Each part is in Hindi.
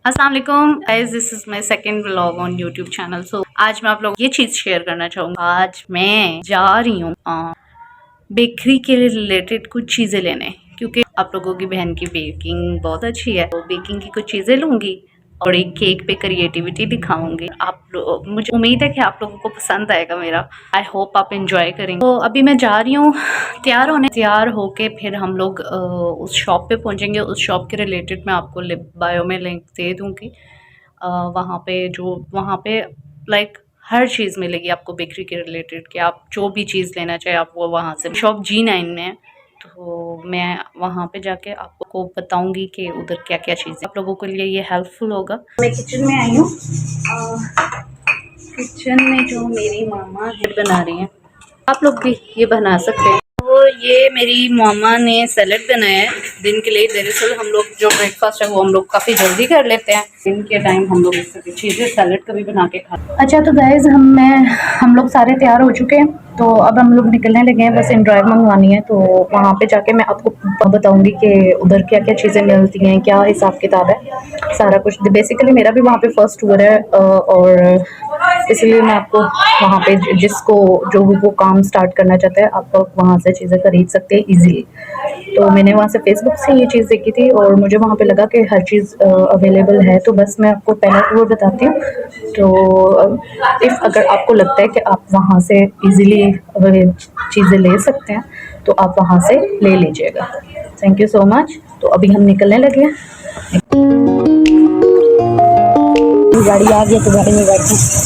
अस्सलाम वालेकुम guys, this is my second vlog on YouTube channel. So आज मैं आप लोग ये चीज शेयर करना चाहूँगी। आज मैं जा रही हूँ बेकरी के रिलेटेड कुछ चीज़ें लेने, क्योंकि आप लोगों की बहन की बेकिंग बहुत अच्छी है, तो बेकिंग की कुछ चीज़ें लूँगी और एक केक पे क्रिएटिविटी दिखाऊंगी। मुझे उम्मीद है कि आप लोगों को पसंद आएगा मेरा। आई होप आप इंजॉय करेंगे। तो अभी मैं जा रही हूँ तैयार होके फिर हम लोग उस शॉप पे पहुँचेंगे। उस शॉप के रिलेटेड मैं आपको बायो में लिंक दे दूँगी। वहाँ पे लाइक हर चीज़ मिलेगी आपको बेकरी के रिलेटेड, कि आप जो भी चीज़ लेना चाहे आप वो वहाँ से। शॉप G9 में है, तो मैं वहाँ पे जाके आपको बताऊंगी कि उधर क्या क्या चीज़ें आप लोगों के लिए ये हेल्पफुल होगा। मैं किचन में आई हूँ। किचन में जो मेरी मामा है बना रही हैं, आप लोग भी ये बना सकते हैं। तो ये मेरी मामा ने सैलेड बनाया है दिन के लिए। दरअसल हम लोग जो ब्रेकफास्ट है वो हम लोग काफ़ी जल्दी कर लेते हैं। दिन के टाइम हम लोग इस तरह की चीज़ें सैलेड कभी बना के खाते हैं। अच्छा, तो गाइज हम लोग सारे तैयार हो चुके हैं, तो अब हम लोग निकलने लगे हैं। बस ड्राइव मंगवानी है, तो वहाँ पे जाके मैं आपको बताऊंगी कि उधर क्या क्या चीज़ें मिलती हैं, क्या हिसाब किताब है, सारा कुछ। बेसिकली मेरा भी वहाँ पे फर्स्ट टूर है, और इसलिए मैं आपको वहाँ पे जिसको जो वो काम स्टार्ट करना चाहता है, आप लोग वहाँ से चीज़ें खरीद सकते हैं इजीली। तो मैंने वहाँ से फेसबुक से ये चीज़ देखी थी और मुझे वहाँ पे लगा कि हर चीज़ अवेलेबल है। तो बस मैं आपको पहला टूर बताती हूँ। तो इफ़ अगर आपको लगता है कि आप वहाँ से इजीली चीज़ें ले सकते हैं, तो आप वहाँ से ले लीजिएगा। Thank you so much. तो अभी हम निकलने लगे हैं। गाड़ी आ गई, तो गाड़ी में बैठे।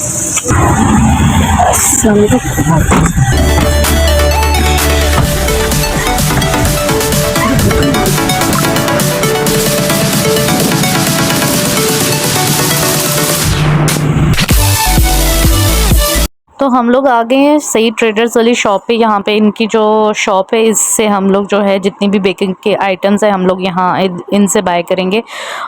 तो हम लोग आ गए हैं सही ट्रेडर्स वाली शॉप पे। यहाँ पे इनकी जो शॉप है, इससे हम लोग जो है जितनी भी बेकिंग के आइटम्स हैं हम लोग यहाँ इनसे बाय करेंगे।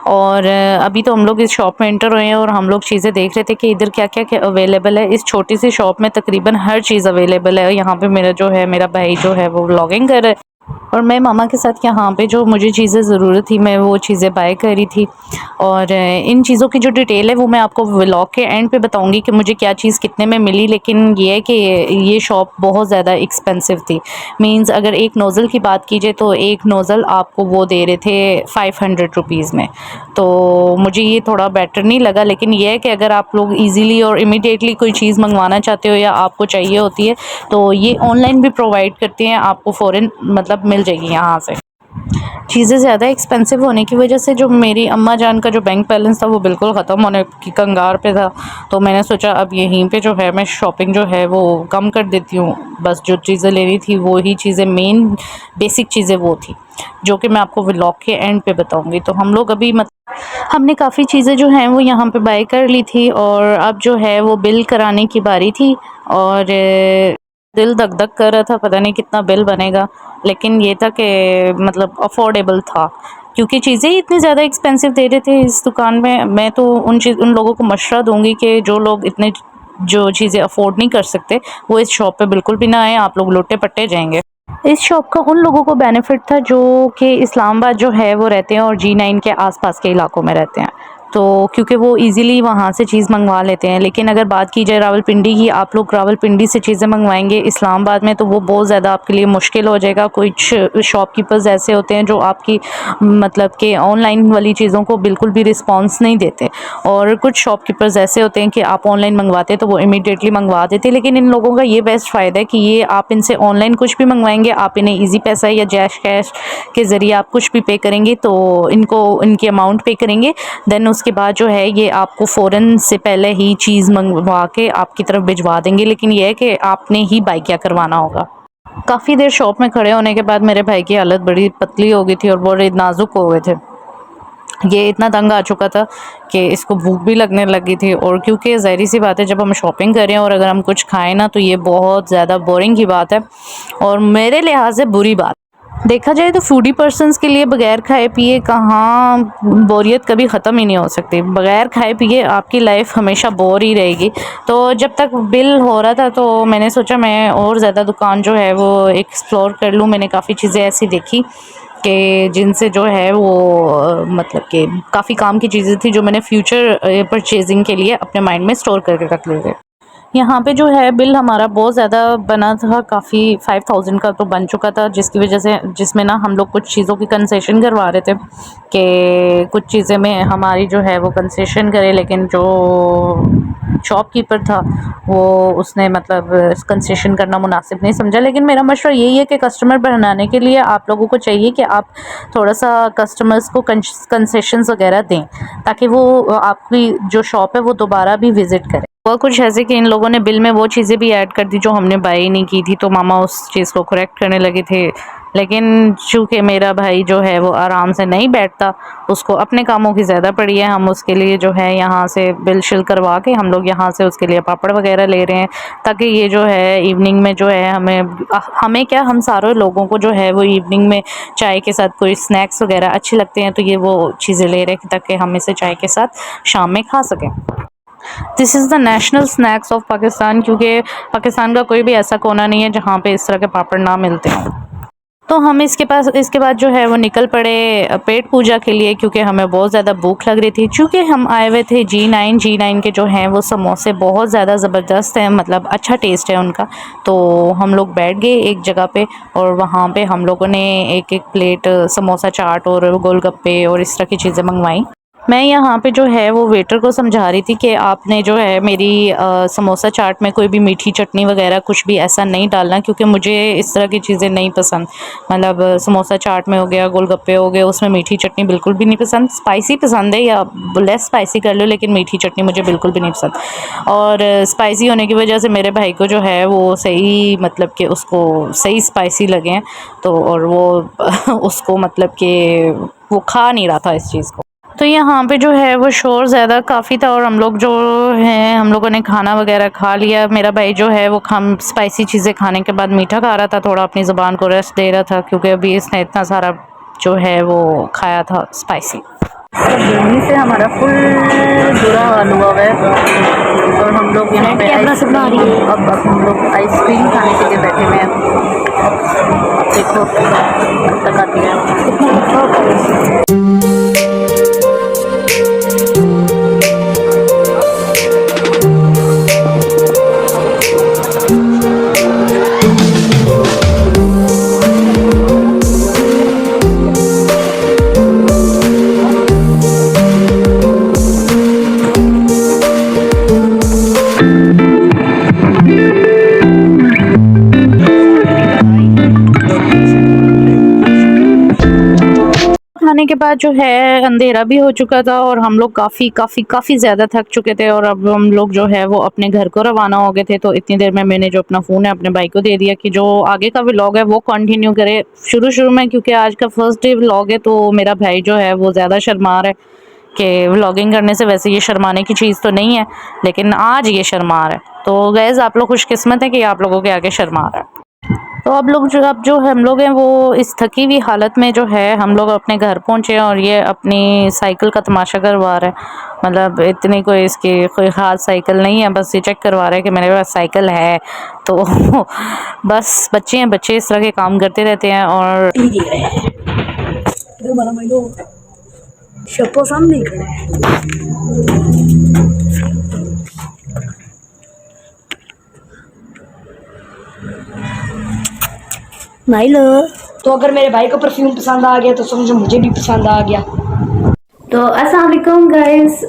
और अभी तो हम लोग इस शॉप में एंटर हुए हैं और हम लोग चीज़ें देख रहे थे कि इधर क्या क्या अवेलेबल है। इस छोटी सी शॉप में तकरीबन हर चीज़ अवेलेबल है। यहाँ पे मेरा भाई जो है वो व्लॉगिंग कर रहा है, और मैं मामा के साथ यहाँ पे जो मुझे चीज़ें ज़रूरत थी मैं वो चीज़ें बाय करी थी। और इन चीज़ों की जो डिटेल है वो मैं आपको व्लॉग के एंड पे बताऊंगी कि मुझे क्या चीज़ कितने में मिली। लेकिन ये है कि ये शॉप बहुत ज़्यादा एक्सपेंसिव थी। मींस अगर एक नोज़ल की बात कीजिए तो एक नोज़ल आपको वो दे रहे थे 500 रुपीज़ में। तो मुझे ये थोड़ा बेटर नहीं लगा। लेकिन ये है कि अगर आप लोग ईज़िली और इमीडिएटली कोई चीज़ मंगवाना चाहते हो या आपको चाहिए होती है, तो ये ऑनलाइन भी प्रोवाइड करते हैं, आपको फ़ौरन मतलब मिल जाएगी यहाँ से। चीज़ें ज़्यादा एक्सपेंसिव होने की वजह से जो मेरी अम्मा जान का जो बैंक बैलेंस था वो बिल्कुल ख़त्म होने की कगार पे था। तो मैंने सोचा अब यहीं पे जो है मैं शॉपिंग जो है वो कम कर देती हूँ। बस जो चीज़ें लेनी थी वो ही चीज़ें, मेन बेसिक चीज़ें वो थी, जो कि मैं आपको व्लॉग के एंड पे बताऊँगी। तो हम लोग अभी हमने काफ़ी चीज़ें जो हैं वो यहाँ पे बाय कर ली थी, और अब जो है वो बिल कराने की बारी थी। और दिल धक धक कर रहा था, पता नहीं कितना बिल बनेगा। लेकिन ये था कि मतलब अफोर्डेबल था, क्योंकि चीज़ें ही इतनी ज़्यादा एक्सपेंसिव दे रहे थे इस दुकान में। मैं तो उन लोगों को मशवरा दूंगी कि जो लोग इतने जो चीज़ें अफोर्ड नहीं कर सकते वो इस शॉप पे बिल्कुल भी ना आए, आप लोग लुटे पट्टे जाएंगे। इस शॉप का उन लोगों को बेनिफिट था जो कि इस्लामाबाद जो है वो रहते हैं और G9 के आसपास के इलाकों में रहते हैं, तो क्योंकि वो इजीली वहाँ से चीज़ मंगवा लेते हैं। लेकिन अगर बात की जाए रावलपिंडी की, आप लोग रावलपिंडी से चीज़ें मंगवाएंगे इस्लामाबाद में, तो वो बहुत ज़्यादा आपके लिए मुश्किल हो जाएगा। कुछ शॉपकीपर्स ऐसे होते हैं जो आपकी मतलब कि ऑनलाइन वाली चीज़ों को बिल्कुल भी रिस्पॉन्स नहीं देते, और कुछ शॉपकीपर्स ऐसे होते हैं कि आप ऑनलाइन मंगवाते तो वो इमीडिएटली मंगवा देते। लेकिन इन लोगों का ये बेस्ट फ़ायदा है कि ये आप इनसे ऑनलाइन कुछ भी मंगवाएंगे, आप इन्हें ईजी पैसा या जैश कैश के ज़रिए आप कुछ भी पे करेंगे, तो इनकी अमाउंट पे करेंगे, देन उसके बाद जो है ये आपको फ़ौरन से पहले ही चीज़ मंगवा के आपकी तरफ भिजवा देंगे। लेकिन यह है कि आपने ही बाय क्या करवाना होगा। काफ़ी देर शॉप में खड़े होने के बाद मेरे भाई की हालत बड़ी पतली हो गई थी और बड़े नाजुक हो गए थे। ये इतना तंग आ चुका था कि इसको भूख भी लगने लगी थी। और क्योंकि ज़ाहिर सी बात है जब हम शॉपिंग करें और अगर हम कुछ खाएं ना, तो ये बहुत ज़्यादा बोरिंग की बात है और मेरे लिहाज से बुरी बात। देखा जाए तो फूडी पर्सन्स के लिए बगैर खाए पिए कहाँ बोरियत कभी ख़त्म ही नहीं हो सकती। बगैर खाए पिए आपकी लाइफ हमेशा बोर ही रहेगी। तो जब तक बिल हो रहा था तो मैंने सोचा मैं और ज़्यादा दुकान जो है वो एक्सप्लोर कर लूँ। मैंने काफ़ी चीज़ें ऐसी देखी कि जिनसे जो है वो मतलब कि काफ़ी काम की चीज़ें थी जो मैंने फ्यूचर परचेजिंग के लिए अपने माइंड में स्टोर करके रख लिए थे। यहाँ पे जो है बिल हमारा बहुत ज़्यादा बना था, काफ़ी 5000 का तो बन चुका था, जिसकी वजह से जिसमें ना हम लोग कुछ चीज़ों की कंसेशन करवा रहे थे कि कुछ चीज़ें में हमारी जो है वो कंसेशन करे, लेकिन जो शॉपकीपर था वो उसने मतलब कंसेशन करना मुनासिब नहीं समझा। लेकिन मेरा मशवरा यही है कि कस्टमर बनाने के लिए आप लोगों को चाहिए कि आप थोड़ा सा कस्टमर्स को कंसेशंस वगैरह दें, ताकि वो आपकी जो शॉप है वो दोबारा भी विज़िट करें। और कुछ ऐसे कि इन लोगों ने बिल में वो चीज़ें भी ऐड कर दी जो हमने बाई नहीं की थी, तो मामा उस चीज़ को करेक्ट करने लगे थे। लेकिन चूँकि मेरा भाई जो है वो आराम से नहीं बैठता, उसको अपने कामों की ज़्यादा पड़ी है, हम उसके लिए जो है यहाँ से बिल शिल करवा के हम लोग यहाँ से उसके लिए पापड़ वगैरह ले रहे हैं, ताकि ये जो है इवनिंग में जो है हमें क्या, हम सारे लोगों को जो है वो इवनिंग में चाय के साथ कोई स्नैक्स वगैरह अच्छे लगते हैं, तो ये वो चीज़ें ले रहे हैं ताकि हम इसे चाय के साथ शाम में खा सकें। This is the national snacks of Pakistan, क्योंकि पाकिस्तान का कोई भी ऐसा कोना नहीं है जहाँ पे इस तरह के पापड़ ना मिलते हों। तो हम इसके बाद जो है वो निकल पड़े पेट पूजा के लिए, क्योंकि हमें बहुत ज़्यादा भूख लग रही थी। चूँकि हम आए हुए थे G9 के जो हैं वो समोसे बहुत ज़्यादा ज़बरदस्त हैं, मतलब अच्छा टेस्ट है उनका। तो हम लोग बैठ गए एक जगह पे और वहाँ पे हम लोगों ने एक एक प्लेट समोसा चाट और गोलगप्पे और इस तरह की चीज़ें मंगवाई। मैं यहाँ पे जो है वो वेटर को समझा रही थी कि आपने जो है मेरी समोसा चाट में कोई भी मीठी चटनी वगैरह कुछ भी ऐसा नहीं डालना, क्योंकि मुझे इस तरह की चीज़ें नहीं पसंद। मतलब समोसा चाट में हो गया, गोलगप्पे हो गए, उसमें मीठी चटनी बिल्कुल भी नहीं पसंद। स्पाइसी पसंद है या लेस स्पाइसी कर लो, लेकिन मीठी चटनी मुझे बिल्कुल भी नहीं पसंद। और स्पाइसी होने की वजह से मेरे भाई को जो है वो सही, मतलब कि उसको सही स्पाइसी लगे, तो और वो उसको मतलब कि वो खा नहीं रहा था इस चीज़ को। तो यहाँ पे जो है वो शोर ज़्यादा काफ़ी था और हम लोग जो हैं हम लोगों ने खाना वगैरह खा लिया। मेरा भाई जो है वो स्पाइसी चीज़ें खाने के बाद मीठा खा रहा था, थोड़ा अपनी ज़ुबान को रेस्ट दे रहा था, क्योंकि अभी इसने इतना सारा जो है वो खाया था स्पाइसी। तो गर्मी से हमारा फुल बुरा हाल हुआ है और हम लोग यहाँ पे अब हम लोग आइसक्रीम खाने के लिए बैठे हुए हैं। अब देखो कब तक आती है। खाने के बाद जो है अंधेरा भी हो चुका था और हम लोग काफ़ी ज़्यादा थक चुके थे और अब हम लोग जो है वो अपने घर को रवाना हो गए थे। तो इतनी देर में मैंने जो अपना फ़ोन है अपने भाई को दे दिया कि जो आगे का व्लॉग है वो कंटिन्यू करे। शुरू में क्योंकि आज का फर्स्ट डे व्लॉग है, तो मेरा भाई जो है वो ज़्यादा शर्मा रहा है कि व्लॉगिंग करने से, वैसे ये शर्माने की चीज़ तो नहीं है, लेकिन आज ये शर्मा रहा है। तो गाइस आप लोग खुशकिस्मत हैं कि आप लोगों के आगे शर्मा रहा है। तो अब जो हम लोग हैं वो इस थकी हुई हालत में जो है हम लोग अपने घर पहुंचे और ये अपनी साइकिल का तमाशा करवा रहा है। मतलब इतनी कोई इसकी कोई ख़ास साइकिल नहीं है, बस ये चेक करवा रहा है कि मेरे पास साइकिल है। तो बस बच्चे हैं, बच्चे इस तरह के काम करते रहते हैं। और नाइल। तो अगर मेरे भाई को परफ्यूम पसंद आ गया तो समझो मुझे भी पसंद आ गया। तो अस्सलाम वालेकुम गाइस,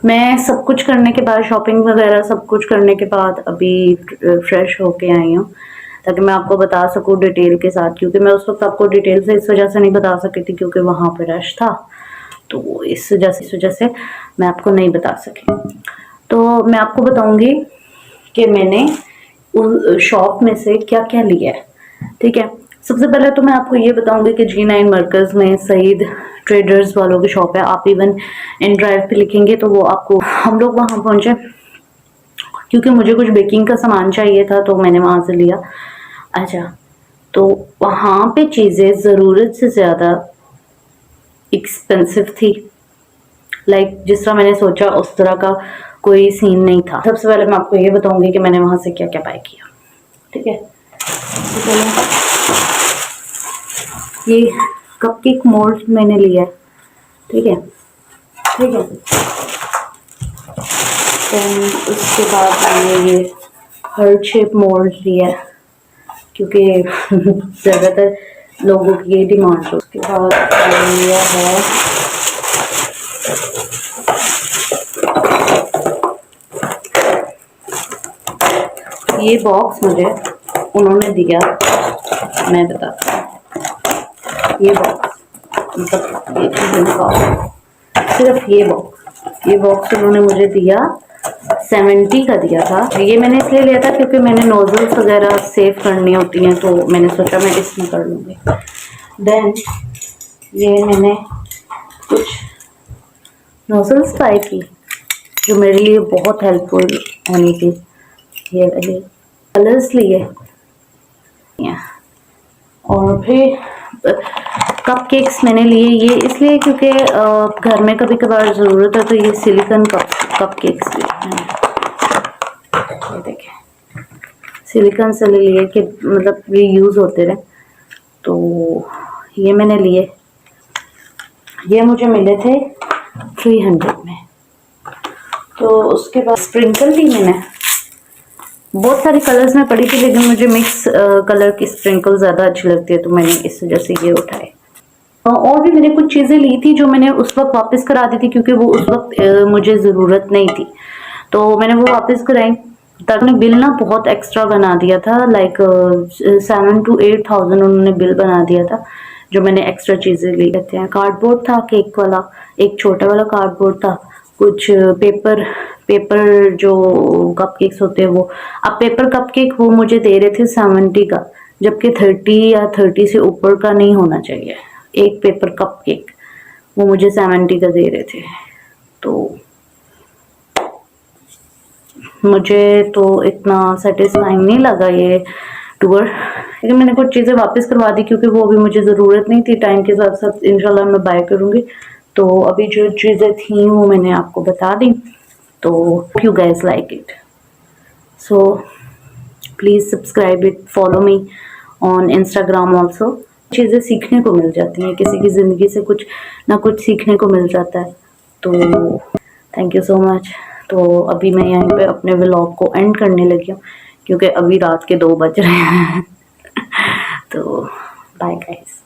मैं सब कुछ करने के बाद, शॉपिंग वगैरह सब कुछ करने के बाद अभी फ्रेश होके आई हूँ, ताकि मैं आपको बता सकूँ डिटेल के साथ, क्योंकि मैं उस वक्त आपको डिटेल से इस वजह से नहीं बता सकी थी क्योंकि वहाँ पे रश था, तो इस वजह से मैं आपको नहीं बता सकी। तो मैं आपको बताऊँगी कि मैंने उस शॉप में से क्या क्या लिया है, ठीक है। सबसे पहले तो मैं आपको ये बताऊंगी कि G9 मरकज़ में सईद ट्रेडर्स वालों की शॉप है। आप इवन इन ड्राइव पे लिखेंगे तो वो आपको, हम लोग वहाँ पहुँचे क्योंकि मुझे कुछ बेकिंग का सामान चाहिए था तो मैंने वहाँ से लिया। अच्छा, तो वहाँ पे चीज़ें ज़रूरत से ज़्यादा एक्सपेंसिव थी। लाइक जिस तरह मैंने सोचा उस तरह का कोई सीन नहीं था। सबसे पहले मैं आपको ये बताऊंगी कि मैंने वहाँ से क्या क्या बाय किया, ठीक है। तो ये कपकेक मोल्ड मैंने लिया है, ठीक है। देन उसके बाद मैंने ये हार्ट शेप मोल्ड लिया है क्योंकि ज़्यादातर लोगों की ये डिमांड है। उसके बाद मैंने लिया है ये बॉक्स, मुझे उन्होंने दिया, मैं बताता हूँ। ये बॉक्स मतलब सिर्फ ये बॉक्स उन्होंने मुझे दिया 70 का दिया था। ये मैंने इसलिए लिया था क्योंकि मैंने नोजल्स वगैरह सेव करनी होती हैं, तो मैंने सोचा मैं इसमें कर लूँगी। देन ये मैंने कुछ नोजल्स बाय की जो मेरे लिए बहुत हेल्पफुल होनी थी। ये वाले कलर्स लिए, और फिर कपकेक्स मैंने लिए ये इसलिए क्योंकि घर में कभी कभार ज़रूरत है, तो ये सिलिकॉन कपकेक्स लिए। ये देखें, सिलिकॉन से लिए कि मतलब ये यूज़ होते रहे, तो ये मैंने लिए। ये मुझे मिले थे 300 में। तो उसके बाद स्प्रिंकल ली मैंने, बहुत सारी कलर्स में पड़ी थी लेकिन मुझे मिक्स कलर की स्प्रिंकल ज़्यादा अच्छी लगती है, तो मैंने इस वजह से ये उठाए। और भी मैंने कुछ चीज़ें ली थी जो मैंने उस वक्त वापस करा दी थी क्योंकि वो उस वक्त मुझे ज़रूरत नहीं थी, तो मैंने वो वापस कराई। तक ने बिल ना बहुत एक्स्ट्रा बना दिया था, लाइक 7,000 to 8,000 उन्होंने बिल बना दिया था जो मैंने एक्स्ट्रा चीज़ें ली। लेते हैं, कार्डबोर्ड था केक वाला, एक छोटा वाला कार्डबोर्ड था, कुछ पेपर जो कपकेक्स होते हैं वो। अब पेपर कपकेक वो मुझे दे रहे थे 70 का, जबकि 30 या 30 से ऊपर का नहीं होना चाहिए एक पेपर कपकेक, वो मुझे 70 का दे रहे थे। तो मुझे तो इतना सेटिस्फाइंग नहीं लगा ये टूर, लेकिन मैंने कुछ चीज़ें वापस करवा दी क्योंकि वो भी मुझे ज़रूरत नहीं थी। टाइम के साथ साथ इंशाल्लाह मैं बाय करूँगी। तो अभी जो चीज़ें थी वो मैंने आपको बता दी। तो you guys like it, so please subscribe it, follow me on Instagram also. चीज़ें सीखने को मिल जाती हैं, किसी की ज़िंदगी से कुछ ना कुछ सीखने को मिल जाता है। तो थैंक यू सो मच। तो अभी मैं यहीं पे अपने व्लॉग को एंड करने लगी हूँ क्योंकि अभी रात के 2 बज रहे हैं। तो बाय गाइस।